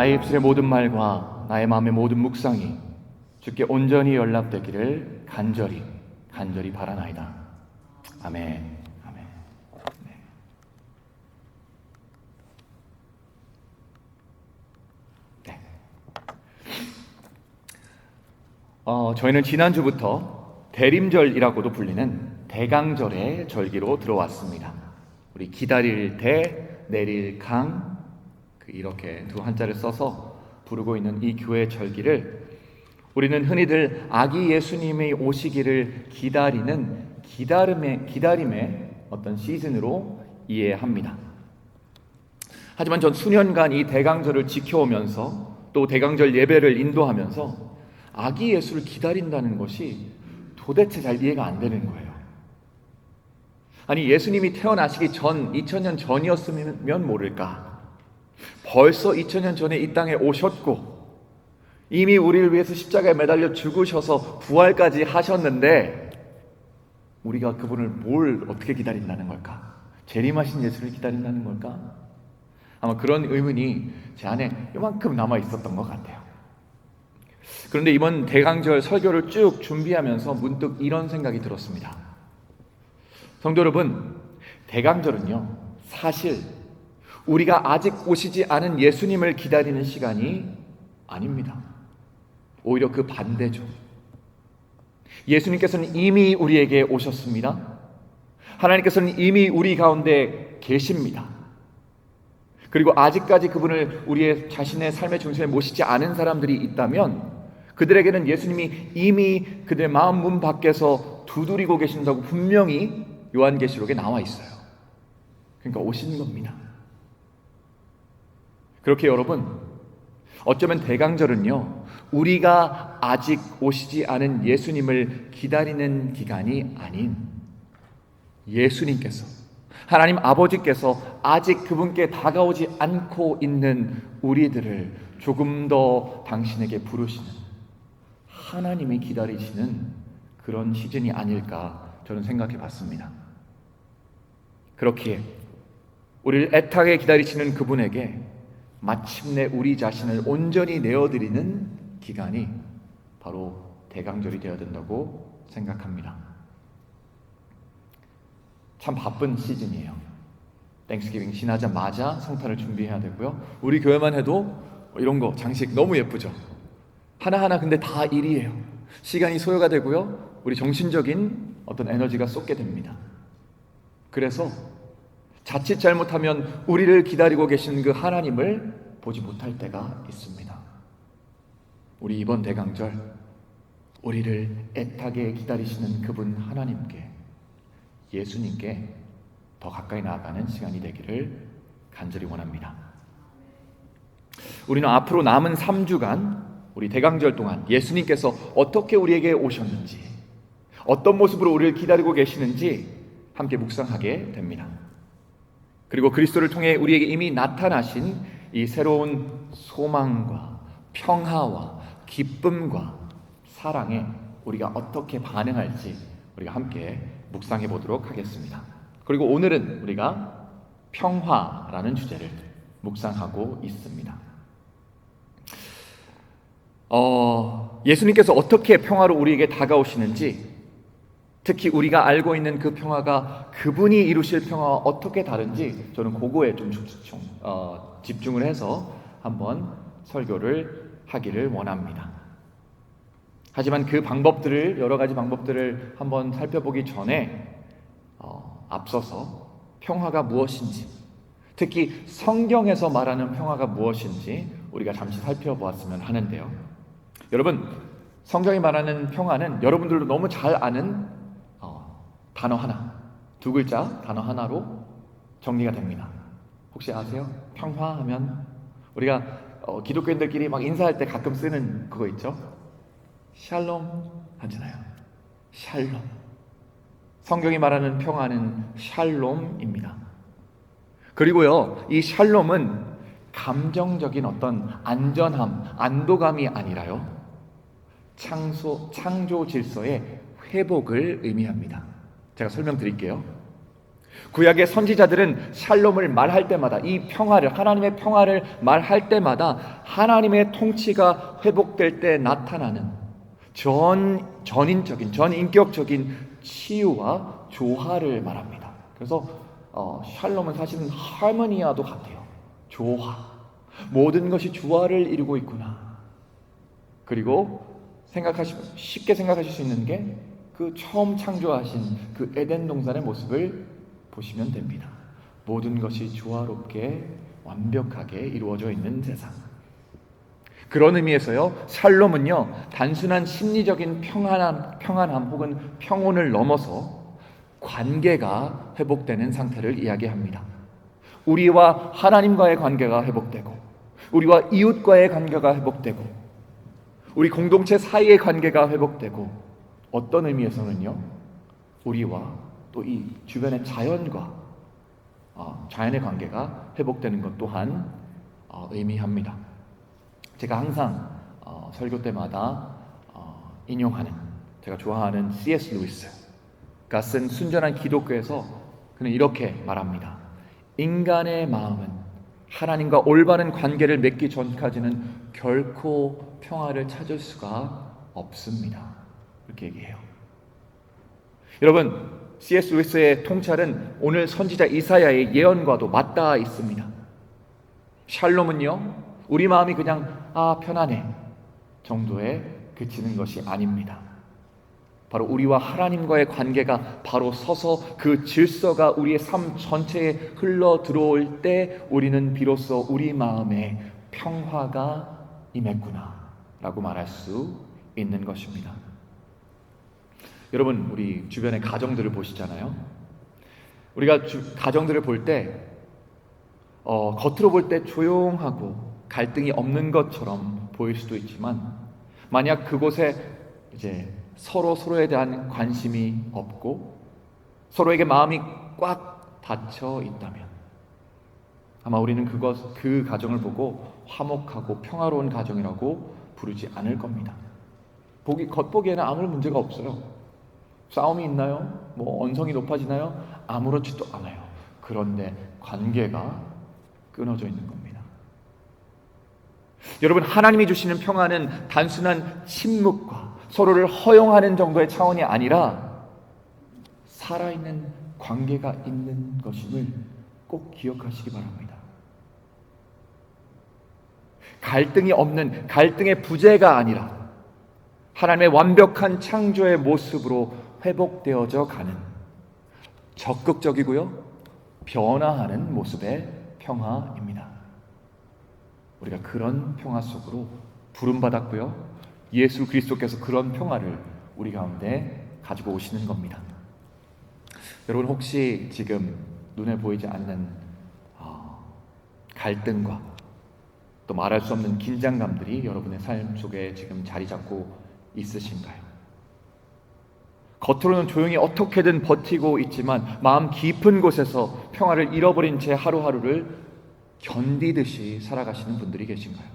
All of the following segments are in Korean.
나의 입술의 모든 말과 나의 마음의 모든 묵상이 주께 온전히 연락되기를 간절히 바라나이다. 아멘. 아멘. 네. 네. 저희는 지난주부터 대림절이라고도 불리는 대강절의 절기로 들어왔습니다. 우리 기다릴 대, 내릴 강, 이렇게 두 한자를 써서 부르고 있는 이 교회 절기를 우리는 흔히들 아기 예수님의 오시기를 기다림의 어떤 시즌으로 이해합니다. 하지만 전 수년간 이 대강절을 지켜오면서 또 대강절 예배를 인도하면서 아기 예수를 기다린다는 것이 도대체 잘 이해가 안 되는 거예요. 아니, 예수님이 태어나시기 전 2000년 전이었으면 모를까? 벌써 2000년 전에 이 땅에 오셨고 이미 우리를 위해서 십자가에 매달려 죽으셔서 부활까지 하셨는데 우리가 그분을 뭘 어떻게 기다린다는 걸까? 재림하신 예수를 기다린다는 걸까? 아마 그런 의문이 제 안에 이만큼 남아 있었던 것 같아요. 그런데 이번 대강절 설교를 쭉 준비하면서 문득 이런 생각이 들었습니다. 성도 여러분, 대강절은요, 사실 우리가 아직 오시지 않은 예수님을 기다리는 시간이 아닙니다. 오히려 그 반대죠. 예수님께서는 이미 우리에게 오셨습니다. 하나님께서는 이미 우리 가운데 계십니다. 그리고 아직까지 그분을 우리의 자신의 삶의 중심에 모시지 않은 사람들이 있다면 그들에게는 예수님이 이미 그들의 마음 문 밖에서 두드리고 계신다고 분명히 요한계시록에 나와 있어요. 그러니까 오신 겁니다. 그렇게 여러분, 어쩌면 대강절은요, 우리가 아직 오시지 않은 예수님을 기다리는 기간이 아닌 예수님께서, 하나님 아버지께서 아직 그분께 다가오지 않고 있는 우리들을 조금 더 당신에게 부르시는, 하나님이 기다리시는 그런 시즌이 아닐까 저는 생각해 봤습니다. 그렇기에 우리를 애타게 기다리시는 그분에게 마침내 우리 자신을 온전히 내어드리는 기간이 바로 대강절이 되어야 된다고 생각합니다. 참 바쁜 시즌이에요. 땡스기빙 지나자마자 성탄을 준비해야 되고요. 우리 교회만 해도 이런 거 장식 너무 예쁘죠. 하나하나 근데 다 일이에요. 시간이 소요가 되고요. 우리 정신적인 어떤 에너지가 쏟게 됩니다. 그래서 자칫 잘못하면 우리를 기다리고 계신 그 하나님을 보지 못할 때가 있습니다. 우리 이번 대강절 우리를 애타게 기다리시는 그분 하나님께, 예수님께 더 가까이 나아가는 시간이 되기를 간절히 원합니다. 우리는 앞으로 남은 3주간 우리 대강절 동안 예수님께서 어떻게 우리에게 오셨는지, 어떤 모습으로 우리를 기다리고 계시는지 함께 묵상하게 됩니다. 그리고 그리스도를 통해 우리에게 이미 나타나신 이 새로운 소망과 평화와 기쁨과 사랑에 우리가 어떻게 반응할지 우리가 함께 묵상해 보도록 하겠습니다. 그리고 오늘은 우리가 평화라는 주제를 묵상하고 있습니다. 예수님께서 어떻게 평화로 우리에게 다가오시는지, 특히 우리가 알고 있는 그 평화가 그분이 이루실 평화와 어떻게 다른지 저는 그거에 좀 집중을 해서 한번 설교를 하기를 원합니다. 하지만 그 방법들을, 여러 가지 방법들을 한번 살펴보기 전에 앞서서 평화가 무엇인지, 특히 성경에서 말하는 평화가 무엇인지 우리가 잠시 살펴보았으면 하는데요. 여러분, 성경이 말하는 평화는 여러분들도 너무 잘 아는 단어 하나, 두 글자 단어 하나로 정리가 됩니다. 혹시 아세요? 평화 하면 우리가 기독교인들끼리 막 인사할 때 가끔 쓰는 그거 있죠? 샬롬 하잖아요. 샬롬. 성경이 말하는 평화는 샬롬입니다. 그리고 이 샬롬은 감정적인 어떤 안전함, 안도감이 아니라요, 창조 질서의 회복을 의미합니다. 제가 설명드릴게요. 구약의 선지자들은 샬롬을 말할 때마다 이 평화를, 하나님의 평화를 말할 때마다 하나님의 통치가 회복될 때 나타나는 전인격적인 치유와 조화를 말합니다. 그래서 샬롬은 사실은 하모니아도 같아요. 조화. 모든 것이 조화를 이루고 있구나. 그리고 쉽게 생각하실 수 있는 게 그 처음 창조하신 그 에덴 동산의 모습을 보시면 됩니다. 모든 것이 조화롭게 완벽하게 이루어져 있는 세상. 그런 의미에서요, 샬롬은요, 단순한 심리적인 평안함 혹은 평온을 넘어서 관계가 회복되는 상태를 이야기합니다. 우리와 하나님과의 관계가 회복되고, 우리와 이웃과의 관계가 회복되고, 우리 공동체 사이의 관계가 회복되고, 어떤 의미에서는요, 우리와 또 이 주변의 자연과 자연의 관계가 회복되는 것 또한 의미합니다. 제가 항상 설교 때마다 인용하는, 제가 좋아하는 C.S. 루이스가 쓴 순전한 기독교에서 그는 이렇게 말합니다. 인간의 마음은 하나님과 올바른 관계를 맺기 전까지는 결코 평화를 찾을 수가 없습니다. 이렇게 얘기해요. 여러분, C.S. 루이스의 통찰은 오늘 선지자 이사야의 예언과도 맞닿아 있습니다. 샬롬은요, 우리 마음이 그냥 편안해 정도에 그치는 것이 아닙니다. 바로 우리와 하나님과의 관계가 바로 서서 그 질서가 우리의 삶 전체에 흘러 들어올 때 우리는 비로소 우리 마음에 평화가 임했구나 라고 말할 수 있는 것입니다. 여러분, 우리 주변의 가정들을 보시잖아요. 우리가 가정들을 볼 때 겉으로 볼 때 조용하고 갈등이 없는 것처럼 보일 수도 있지만, 만약 그곳에 이제 서로에 대한 관심이 없고 서로에게 마음이 꽉 닫혀 있다면 아마 우리는 그 가정을 보고 화목하고 평화로운 가정이라고 부르지 않을 겁니다. 겉보기에는 아무런 문제가 없어요. 싸움이 있나요? 언성이 높아지나요? 아무렇지도 않아요. 그런데 관계가 끊어져 있는 겁니다. 여러분, 하나님이 주시는 평화는 단순한 침묵과 서로를 허용하는 정도의 차원이 아니라 살아있는 관계가 있는 것임을 꼭 기억하시기 바랍니다. 갈등이 없는, 갈등의 부재가 아니라 하나님의 완벽한 창조의 모습으로 회복되어져 가는, 적극적이고요, 변화하는 모습의 평화입니다. 우리가 그런 평화 속으로 부름받았고요, 예수 그리스도께서 그런 평화를 우리 가운데 가지고 오시는 겁니다. 여러분, 혹시 지금 눈에 보이지 않는 갈등과 또 말할 수 없는 긴장감들이 여러분의 삶 속에 지금 자리 잡고 있으신가요? 겉으로는 조용히 어떻게든 버티고 있지만 마음 깊은 곳에서 평화를 잃어버린 채 하루하루를 견디듯이 살아가시는 분들이 계신가요?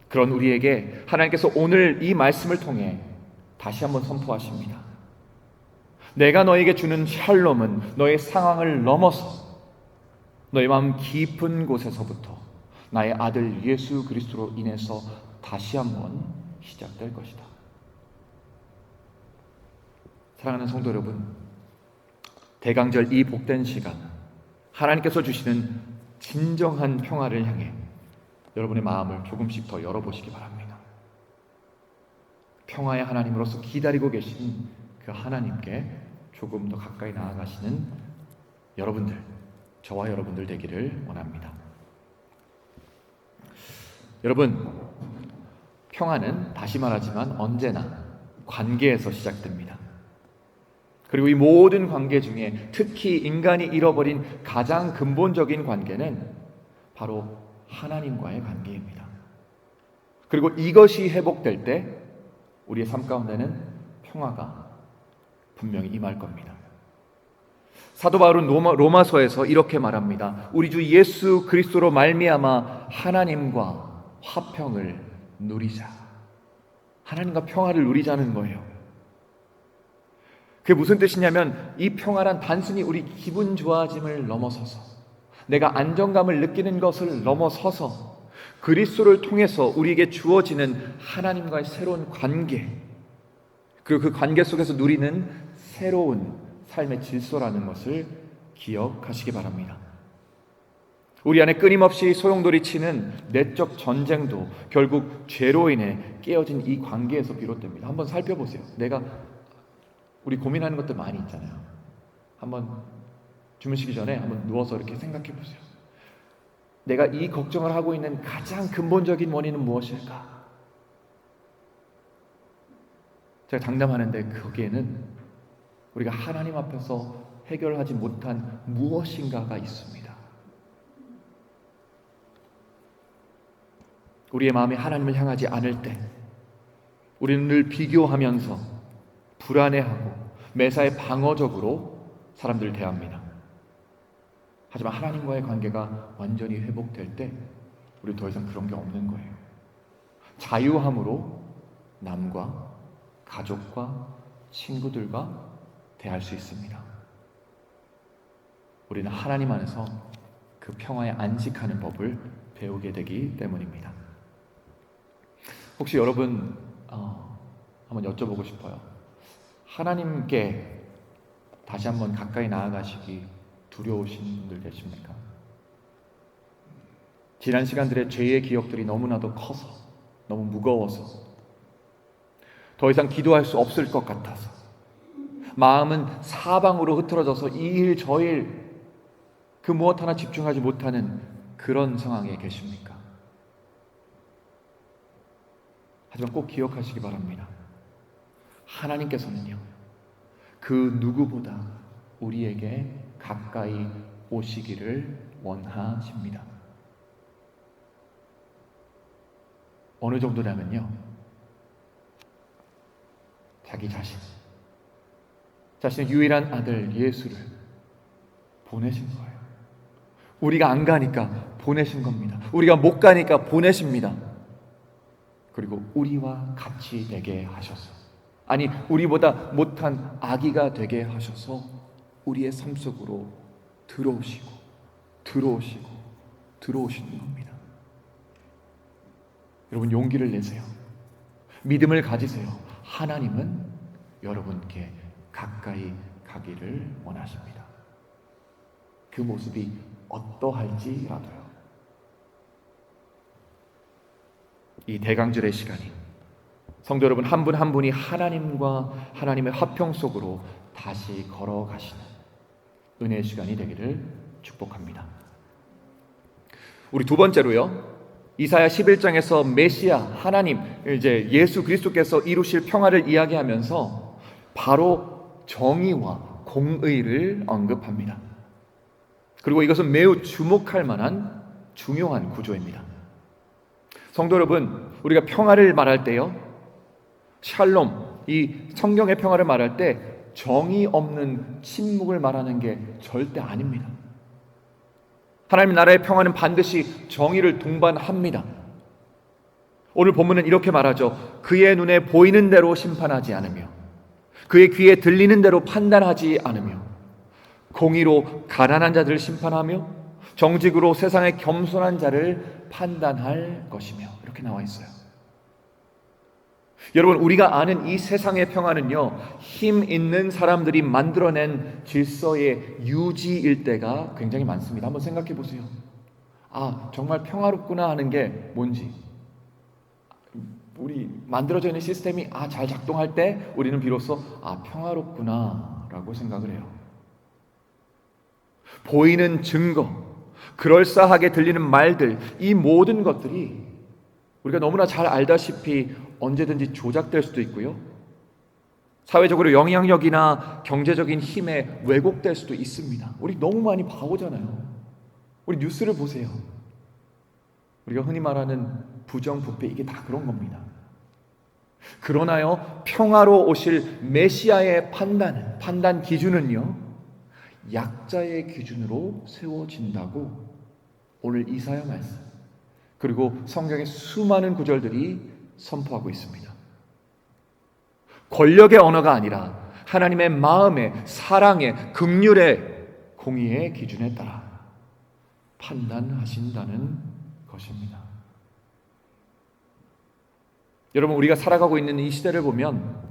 그런 우리에게 하나님께서 오늘 이 말씀을 통해 다시 한번 선포하십니다. 내가 너에게 주는 샬롬은 너의 상황을 넘어서 너의 마음 깊은 곳에서부터 나의 아들 예수 그리스도로 인해서 다시 한번 시작될 것이다. 사랑하는 성도 여러분, 대강절 이 복된 시간, 하나님께서 주시는 진정한 평화를 향해 여러분의 마음을 조금씩 더 열어보시기 바랍니다. 평화의 하나님으로서 기다리고 계신 그 하나님께 조금 더 가까이 나아가시는 여러분들, 저와 여러분들 되기를 원합니다. 여러분, 평화는 다시 말하지만 언제나 관계에서 시작됩니다. 그리고 이 모든 관계 중에 특히 인간이 잃어버린 가장 근본적인 관계는 바로 하나님과의 관계입니다. 그리고 이것이 회복될 때 우리의 삶 가운데는 평화가 분명히 임할 겁니다. 사도 바울은 로마서에서 이렇게 말합니다. 우리 주 예수 그리스도로 말미암아 하나님과 화평을 누리자. 하나님과 평화를 누리자는 거예요. 그게 무슨 뜻이냐면 이 평화란 단순히 우리 기분 좋아짐을 넘어서서 내가 안정감을 느끼는 것을 넘어서서 그리스도를 통해서 우리에게 주어지는 하나님과의 새로운 관계, 그리고 그 관계 속에서 누리는 새로운 삶의 질서라는 것을 기억하시기 바랍니다. 우리 안에 끊임없이 소용돌이치는 내적 전쟁도 결국 죄로 인해 깨어진 이 관계에서 비롯됩니다. 한번 살펴보세요. 우리 고민하는 것들 많이 있잖아요. 한번 주무시기 전에 한번 누워서 이렇게 생각해 보세요. 내가 이 걱정을 하고 있는 가장 근본적인 원인은 무엇일까? 제가 장담하는데 거기에는 우리가 하나님 앞에서 해결하지 못한 무엇인가가 있습니다. 우리의 마음이 하나님을 향하지 않을 때 우리는 늘 비교하면서 불안해하고 매사에 방어적으로 사람들을 대합니다. 하지만 하나님과의 관계가 완전히 회복될 때 우리는 더 이상 그런 게 없는 거예요. 자유함으로 남과 가족과 친구들과 대할 수 있습니다. 우리는 하나님 안에서 그 평화에 안식하는 법을 배우게 되기 때문입니다. 혹시 여러분 한번 여쭤보고 싶어요. 하나님께 다시 한번 가까이 나아가시기 두려우신 분들 계십니까? 지난 시간들의 죄의 기억들이 너무나도 커서, 너무 무거워서, 더 이상 기도할 수 없을 것 같아서, 마음은 사방으로 흐트러져서 이 일 저 일 그 무엇 하나 집중하지 못하는 그런 상황에 계십니까? 하지만 꼭 기억하시기 바랍니다. 하나님께서는요, 그 누구보다 우리에게 가까이 오시기를 원하십니다. 어느 정도냐면요, 자기 자신의 유일한 아들 예수를 보내신 거예요. 우리가 안 가니까 보내신 겁니다. 우리가 못 가니까 보내십니다. 그리고 우리와 같이 되게 하셔서, 아니 우리보다 못한 아기가 되게 하셔서 우리의 삶 속으로 들어오시는 겁니다. 여러분, 용기를 내세요. 믿음을 가지세요. 하나님은 여러분께 가까이 가기를 원하십니다. 그 모습이 어떠할지라도요. 이 대강절의 시간이 성도 여러분 한 분 한 분이 하나님과 하나님의 화평 속으로 다시 걸어가시는 은혜의 시간이 되기를 축복합니다. 우리 두 번째로요, 이사야 11장에서 메시아 하나님, 이제 예수 그리스도께서 이루실 평화를 이야기하면서 바로 정의와 공의를 언급합니다. 그리고 이것은 매우 주목할 만한 중요한 구조입니다. 성도 여러분, 우리가 평화를 말할 때요, 샬롬, 이 성경의 평화를 말할 때 정의 없는 침묵을 말하는 게 절대 아닙니다. 하나님 나라의 평화는 반드시 정의를 동반합니다. 오늘 본문은 이렇게 말하죠. 그의 눈에 보이는 대로 심판하지 않으며 그의 귀에 들리는 대로 판단하지 않으며 공의로 가난한 자들을 심판하며 정직으로 세상의 겸손한 자를 판단할 것이며, 이렇게 나와 있어요. 여러분, 우리가 아는 이 세상의 평화는요, 힘 있는 사람들이 만들어낸 질서의 유지일 때가 굉장히 많습니다. 한번 생각해 보세요. 아, 정말 평화롭구나 하는 게 뭔지, 우리 만들어져 있는 시스템이 잘 작동할 때 우리는 비로소 평화롭구나 라고 생각을 해요. 보이는 증거, 그럴싸하게 들리는 말들, 이 모든 것들이 우리가 너무나 잘 알다시피 언제든지 조작될 수도 있고요, 사회적으로 영향력이나 경제적인 힘에 왜곡될 수도 있습니다. 우리 너무 많이 봐오잖아요. 우리 뉴스를 보세요. 우리가 흔히 말하는 부정부패, 이게 다 그런 겁니다. 그러나요, 평화로 오실 메시아의 판단 기준은요, 약자의 기준으로 세워진다고 오늘 이사야 말씀, 그리고 성경의 수많은 구절들이 선포하고 있습니다. 권력의 언어가 아니라 하나님의 마음에, 사랑에, 긍휼에, 공의의 기준에 따라 판단하신다는 것입니다. 여러분, 우리가 살아가고 있는 이 시대를 보면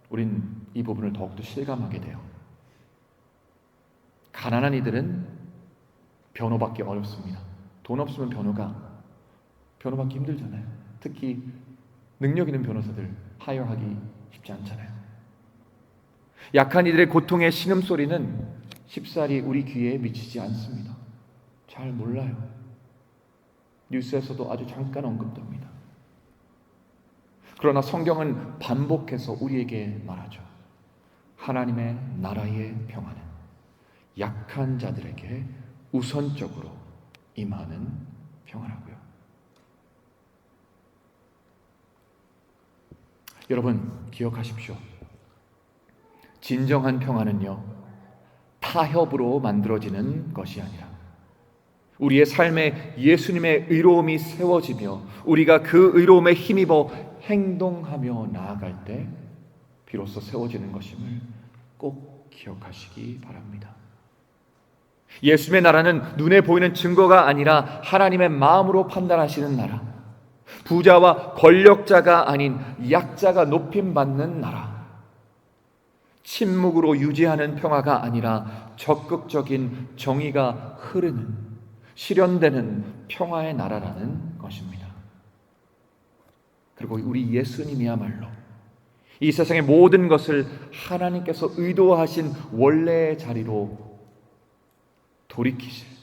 우린 이 부분을 더욱더 실감하게 돼요. 가난한 이들은 변호받기 어렵습니다. 돈 없으면 변호받기 힘들잖아요. 특히 능력 있는 변호사들 하여하기 쉽지 않잖아요. 약한 이들의 고통의 신음소리는 쉽사리 우리 귀에 미치지 않습니다. 잘 몰라요. 뉴스에서도 아주 잠깐 언급됩니다. 그러나 성경은 반복해서 우리에게 말하죠. 하나님의 나라의 평화는 약한 자들에게 우선적으로 임하는 평화라고요. 여러분, 기억하십시오. 진정한 평화는요, 타협으로 만들어지는 것이 아니라 우리의 삶에 예수님의 의로움이 세워지며 우리가 그 의로움에 힘입어 행동하며 나아갈 때 비로소 세워지는 것임을 꼭 기억하시기 바랍니다. 예수님의 나라는 눈에 보이는 증거가 아니라 하나님의 마음으로 판단하시는 나라, 부자와 권력자가 아닌 약자가 높임받는 나라, 침묵으로 유지하는 평화가 아니라 적극적인 정의가 흐르는, 실현되는 평화의 나라라는 것입니다. 그리고 우리 예수님이야말로 이 세상의 모든 것을 하나님께서 의도하신 원래의 자리로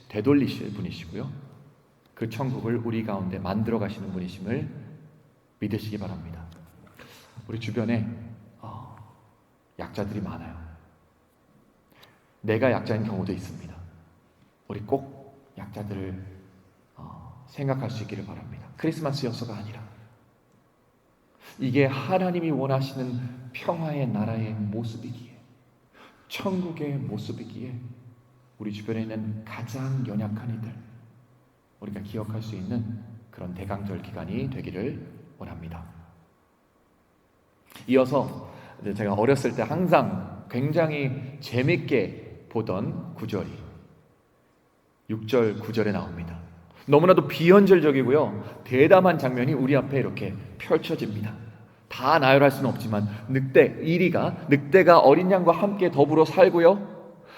되돌리실 분이시고요, 그 천국을 우리 가운데 만들어 가시는 분이심을 믿으시기 바랍니다. 우리 주변에 약자들이 많아요. 내가 약자인 경우도 있습니다. 우리 꼭 약자들을 생각할 수 있기를 바랍니다. 크리스마스여서가 아니라 이게 하나님이 원하시는 평화의 나라의 모습이기에, 천국의 모습이기에 우리 주변에 있는 가장 연약한 이들, 우리가 기억할 수 있는 그런 대강절 기간이 되기를 원합니다. 이어서 제가 어렸을 때 항상 굉장히 재밌게 보던 구절이 6절, 9절에 나옵니다. 너무나도 비현실적이고요, 대담한 장면이 우리 앞에 이렇게 펼쳐집니다. 다 나열할 수는 없지만 늑대가 어린 양과 함께 더불어 살고요,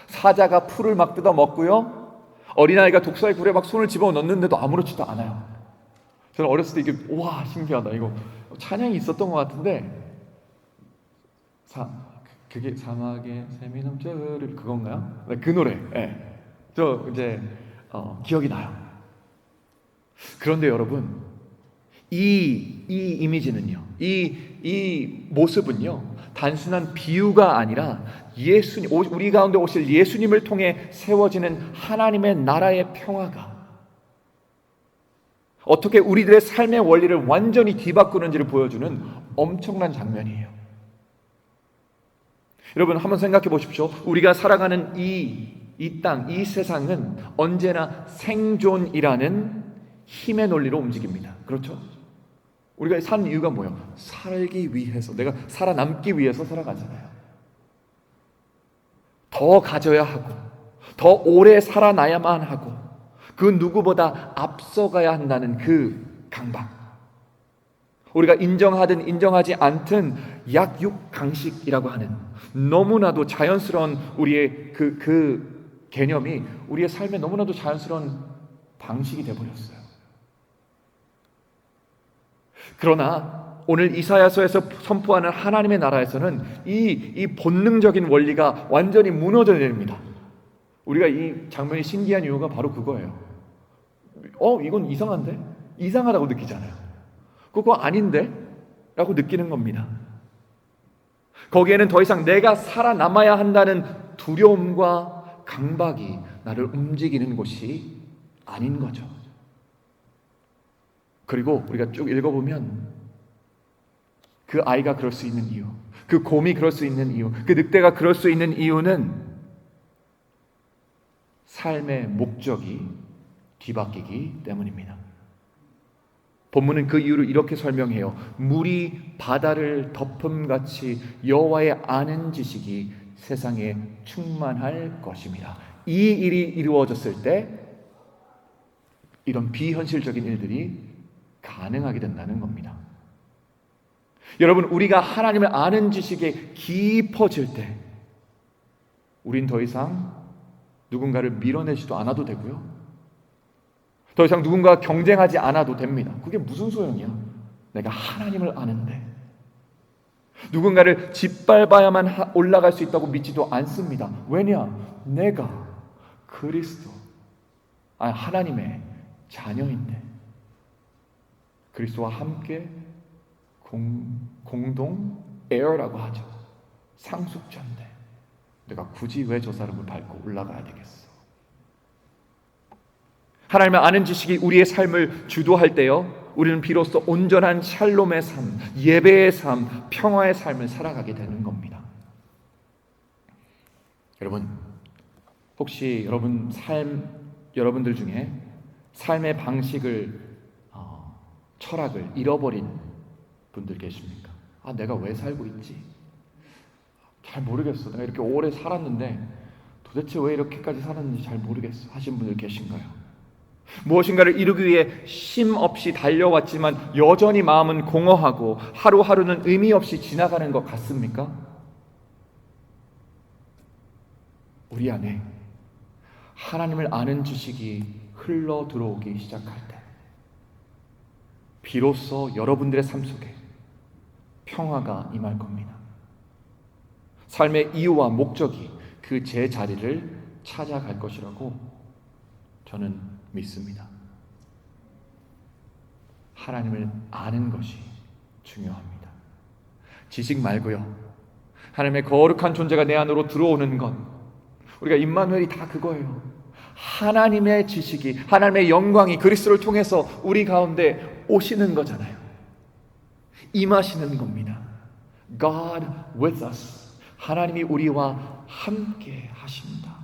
사자가 풀을 막 뜯어 먹고요, 어린아이가 독사의 굴에 막 손을 집어넣는데도 아무렇지도 않아요. 저는 어렸을 때 이게 와, 신기하다, 이거 찬양이 있었던 것 같은데, 그게 사막에 샘이 넘쳐 흐를 그건가요? 네, 그 노래. 네. 저 이제 기억이 나요. 그런데 여러분, 이 이미지는요, 이 모습은요, 단순한 비유가 아니라 예수님, 우리 가운데 오실 예수님을 통해 세워지는 하나님의 나라의 평화가 어떻게 우리들의 삶의 원리를 완전히 뒤바꾸는지를 보여주는 엄청난 장면이에요. 여러분, 한번 생각해 보십시오. 우리가 살아가는 이 땅, 이 세상은 언제나 생존이라는 힘의 논리로 움직입니다. 그렇죠? 우리가 사는 이유가 뭐예요? 살기 위해서, 내가 살아남기 위해서 살아가잖아요. 더 가져야 하고, 더 오래 살아나야만 하고, 그 누구보다 앞서가야 한다는 그 강박, 우리가 인정하든 인정하지 않든 약육강식이라고 하는 너무나도 자연스러운 우리의 그 개념이 우리의 삶에 너무나도 자연스러운 방식이 되어버렸어요. 그러나 오늘 이사야서에서 선포하는 하나님의 나라에서는 이 본능적인 원리가 완전히 무너져 내립니다. 우리가 이 장면이 신기한 이유가 바로 그거예요. 이건 이상한데? 이상하다고 느끼잖아요. 그거 아닌데? 라고 느끼는 겁니다. 거기에는 더 이상 내가 살아남아야 한다는 두려움과 강박이 나를 움직이는 곳이 아닌 거죠. 그리고 우리가 쭉 읽어보면 그 아이가 그럴 수 있는 이유, 그 곰이 그럴 수 있는 이유, 그 늑대가 그럴 수 있는 이유는 삶의 목적이 뒤바뀌기 때문입니다. 본문은 그 이유를 이렇게 설명해요. 물이 바다를 덮음같이 여호와의 아는 지식이 세상에 충만할 것입니다. 이 일이 이루어졌을 때 이런 비현실적인 일들이 가능하게 된다는 겁니다. 여러분, 우리가 하나님을 아는 지식에 깊어질 때 우린 더 이상 누군가를 밀어내지도 않아도 되고요. 더 이상 누군가와 경쟁하지 않아도 됩니다. 그게 무슨 소용이야? 내가 하나님을 아는데. 누군가를 짓밟아야만 올라갈 수 있다고 믿지도 않습니다. 왜냐? 내가 그리스도, 하나님의 자녀인데 그리스도와 함께 공동 에어라고 하죠. 상속자인데 내가 굳이 왜 저 사람을 밟고 올라가야 되겠어? 하나님을 아는 지식이 우리의 삶을 주도할 때요, 우리는 비로소 온전한 샬롬의 삶, 예배의 삶, 평화의 삶을 살아가게 되는 겁니다. 여러분, 혹시 여러분들 중에 삶의 방식을, 철학을 잃어버린 분들 계십니까? 내가 왜 살고 있지? 잘 모르겠어. 내가 이렇게 오래 살았는데 도대체 왜 이렇게까지 살았는지 잘 모르겠어 하신 분들 계신가요? 무엇인가를 이루기 위해 쉼 없이 달려왔지만 여전히 마음은 공허하고 하루하루는 의미 없이 지나가는 것 같습니까? 우리 안에 하나님을 아는 지식이 흘러 들어오기 시작할 때 비로소 여러분들의 삶 속에 평화가 임할 겁니다. 삶의 이유와 목적이 그 제자리를 찾아갈 것이라고 저는 믿습니다. 하나님을 아는 것이 중요합니다. 지식 말고요. 하나님의 거룩한 존재가 내 안으로 들어오는 것, 우리가 임마누엘이 다 그거예요. 하나님의 지식이, 하나님의 영광이 그리스도를 통해서 우리 가운데 오시는 거잖아요. 임하시는 겁니다. God with us. 하나님이 우리와 함께 하십니다.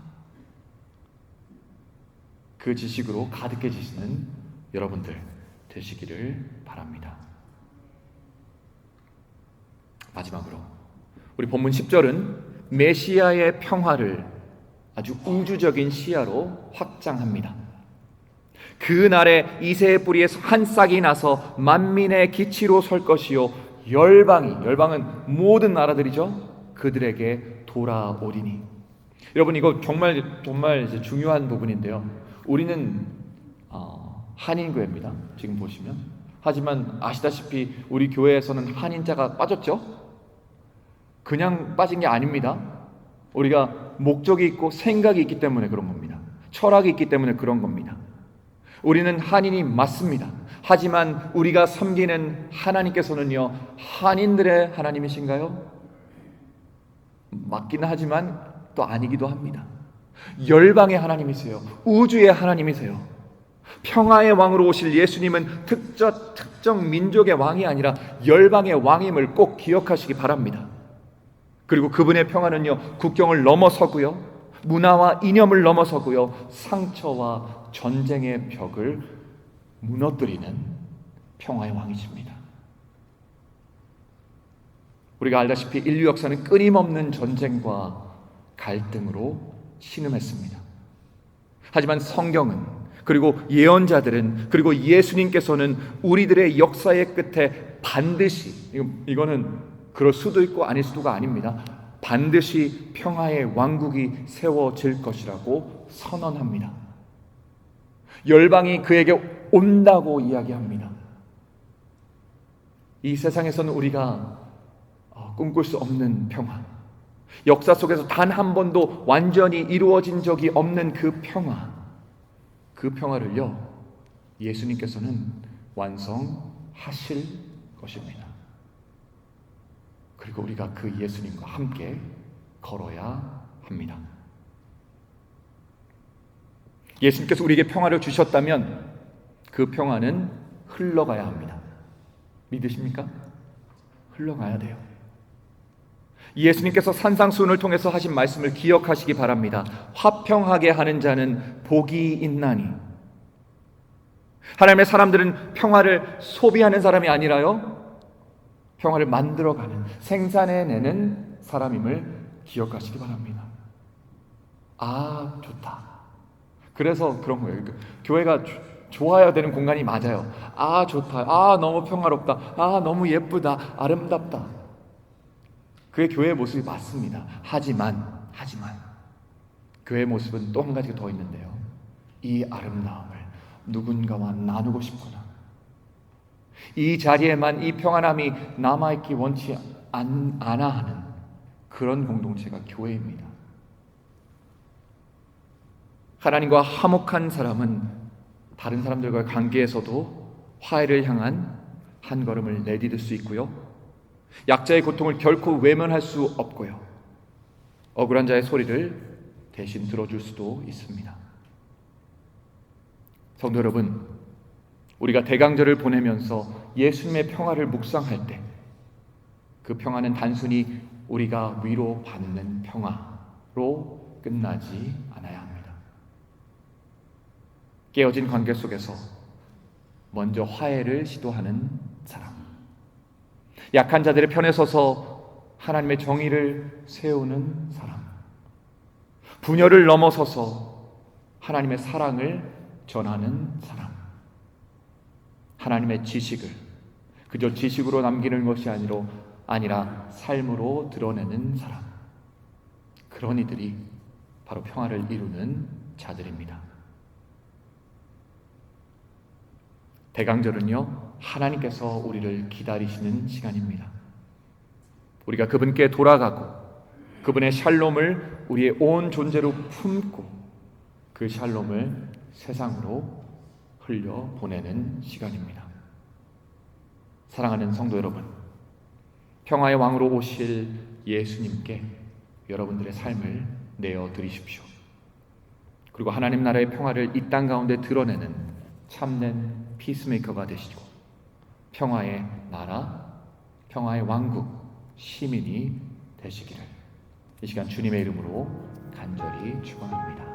그 지식으로 가득해지시는 여러분들 되시기를 바랍니다. 마지막으로 우리 본문 10절은 메시아의 평화를 아주 우주적인 시야로 확장합니다. 그 날에 이새의 뿌리에서 한 싹이 나서 만민의 기치로 설 것이요 열방은 모든 나라들이죠. 그들에게 돌아오리니. 여러분, 이거 정말 이제 중요한 부분인데요. 우리는 한인교회입니다. 지금 보시면. 하지만 아시다시피 우리 교회에서는 한인자가 빠졌죠? 그냥 빠진 게 아닙니다. 우리가 목적이 있고 생각이 있기 때문에 그런 겁니다. 철학이 있기 때문에 그런 겁니다. 우리는 한인이 맞습니다. 하지만 우리가 섬기는 하나님께서는요, 한인들의 하나님이신가요? 맞기는 하지만 또 아니기도 합니다. 열방의 하나님이세요. 우주의 하나님이세요. 평화의 왕으로 오실 예수님은 특정 민족의 왕이 아니라 열방의 왕임을 꼭 기억하시기 바랍니다. 그리고 그분의 평화는요, 국경을 넘어서고요, 문화와 이념을 넘어서고요, 상처와 전쟁의 벽을 무너뜨리는 평화의 왕이십니다. 우리가 알다시피 인류 역사는 끊임없는 전쟁과 갈등으로 신음했습니다. 하지만 성경은, 그리고 예언자들은, 그리고 예수님께서는 우리들의 역사의 끝에 반드시, 이거는 그럴 수도 있고 아닐 수도가 아닙니다. 반드시 평화의 왕국이 세워질 것이라고 선언합니다. 열방이 그에게 온다고 이야기합니다. 이 세상에서는 우리가 꿈꿀 수 없는 평화, 역사 속에서 단 한 번도 완전히 이루어진 적이 없는 그 평화를요, 예수님께서는 완성하실 것입니다. 그리고 우리가 그 예수님과 함께 걸어야 합니다. 예수님께서 우리에게 평화를 주셨다면 그 평화는 흘러가야 합니다. 믿으십니까? 흘러가야 돼요. 예수님께서 산상수훈을 통해서 하신 말씀을 기억하시기 바랍니다. 화평하게 하는 자는 복이 있나니. 하나님의 사람들은 평화를 소비하는 사람이 아니라요, 평화를 만들어가는, 생산해내는 사람임을 기억하시기 바랍니다. 아, 좋다. 그래서 그런 거예요. 교회가 좋아야 되는 공간이 맞아요. 아, 좋다. 아, 너무 평화롭다. 아, 너무 예쁘다. 아름답다. 그게 교회의 모습이 맞습니다. 하지만 교회의 모습은 또 한 가지가 더 있는데요, 이 아름다움을 누군가와 나누고 싶구나, 이 자리에만 이 평안함이 남아있기 원치 않아 하는 그런 공동체가 교회입니다. 하나님과 화목한 사람은 다른 사람들과의 관계에서도 화해를 향한 한 걸음을 내디딜 수 있고요, 약자의 고통을 결코 외면할 수 없고요, 억울한 자의 소리를 대신 들어줄 수도 있습니다. 성도 여러분, 우리가 대강절을 보내면서 예수님의 평화를 묵상할 때 그 평화는 단순히 우리가 위로받는 평화로 끝나지 않아야 합니다. 깨어진 관계 속에서 먼저 화해를 시도하는 사람, 약한 자들의 편에 서서 하나님의 정의를 세우는 사람, 분열을 넘어서서 하나님의 사랑을 전하는 사람, 하나님의 지식을 그저 지식으로 남기는 것이 아니라 삶으로 드러내는 사람, 그런 이들이 바로 평화를 이루는 자들입니다. 대강절은요, 하나님께서 우리를 기다리시는 시간입니다. 우리가 그분께 돌아가고 그분의 샬롬을 우리의 온 존재로 품고 그 샬롬을 세상으로 흘려보내는 시간입니다. 사랑하는 성도 여러분, 평화의 왕으로 오실 예수님께 여러분들의 삶을 내어드리십시오. 그리고 하나님 나라의 평화를 이 땅 가운데 드러내는 참된 피스메이커가 되시고 평화의 나라, 평화의 왕국 시민이 되시기를 이 시간 주님의 이름으로 간절히 축원합니다.